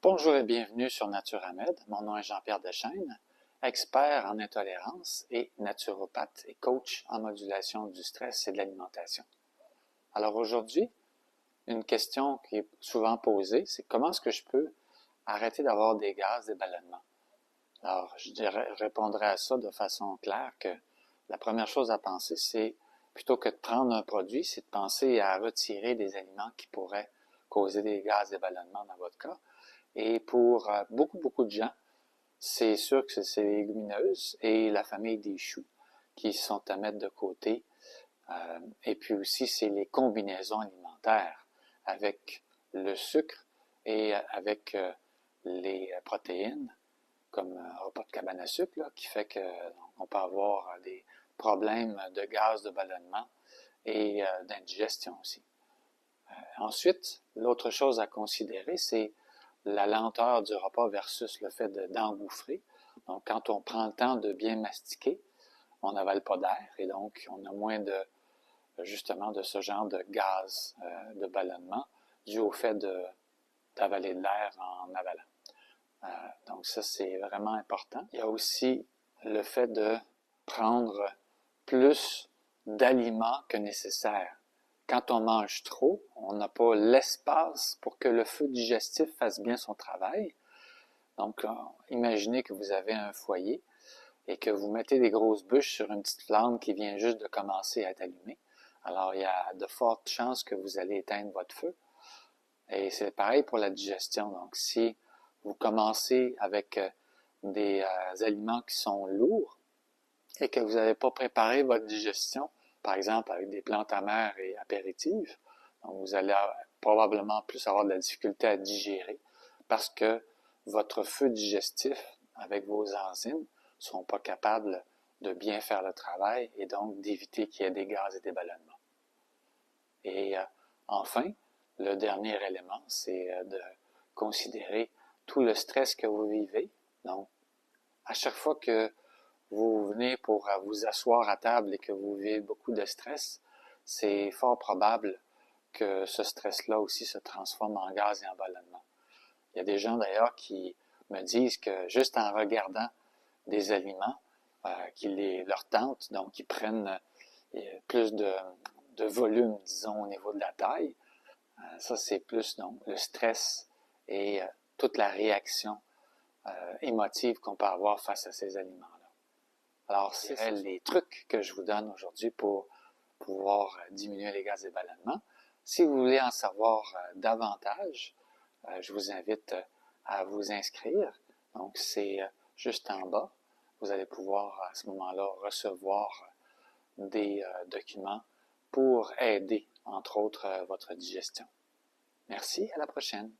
Bonjour et bienvenue sur NaturaMed. Mon nom est Jean-Pierre Deschênes, expert en intolérance et naturopathe et coach en modulation du stress et de l'alimentation. Alors aujourd'hui, une question qui est souvent posée, c'est comment est-ce que je peux arrêter d'avoir des gaz, des ballonnements? Alors, répondrai à ça de façon claire que la première chose à penser, c'est plutôt que de prendre un produit, c'est de penser à retirer des aliments qui pourraient causer des gaz, des ballonnements dans votre cas. Et pour beaucoup de gens, c'est sûr que c'est les légumineuses et la famille des choux qui sont à mettre de côté. Et puis aussi, c'est les combinaisons alimentaires avec le sucre et avec les protéines, comme un repas de cabane à sucre, là, qui fait qu'on peut avoir des problèmes de gaz, de ballonnement et d'indigestion aussi. Ensuite, l'autre chose à considérer, c'est la lenteur du repas versus le fait d'engouffrer. Donc, quand on prend le temps de bien mastiquer, on n'avale pas d'air et donc on a moins justement de ce genre de gaz de ballonnement dû au fait d'avaler de l'air en avalant. Donc ça, c'est vraiment important. Il y a aussi le fait de prendre plus d'aliments que nécessaire. Quand on mange trop, on n'a pas l'espace pour que le feu digestif fasse bien son travail. Donc, imaginez que vous avez un foyer et que vous mettez des grosses bûches sur une petite flamme qui vient juste de commencer à être allumée. Alors, il y a de fortes chances que vous allez éteindre votre feu. Et c'est pareil pour la digestion. Donc, si vous commencez avec des aliments qui sont lourds et que vous n'avez pas préparé votre digestion, par exemple avec des plantes amères et apéritives, donc vous allez probablement plus avoir de la difficulté à digérer parce que votre feu digestif avec vos enzymes ne sont pas capables de bien faire le travail et donc d'éviter qu'il y ait des gaz et des ballonnements. Et enfin, le dernier élément, c'est de considérer tout le stress que vous vivez. Donc, à chaque fois que vous venez pour vous asseoir à table et que vous vivez beaucoup de stress, c'est fort probable que ce stress-là aussi se transforme en gaz et en ballonnement. Il y a des gens d'ailleurs qui me disent que juste en regardant des aliments qui leur tentent, donc qui prennent plus de volume, disons, au niveau de la taille, ça c'est plus donc le stress et toute la réaction émotive qu'on peut avoir face à ces aliments-là. Alors, c'est les trucs que je vous donne aujourd'hui pour pouvoir diminuer les gaz et ballonnements. Si vous voulez en savoir davantage, je vous invite à vous inscrire. Donc, c'est juste en bas. Vous allez pouvoir à ce moment-là recevoir des documents pour aider, entre autres, votre digestion. Merci, à la prochaine.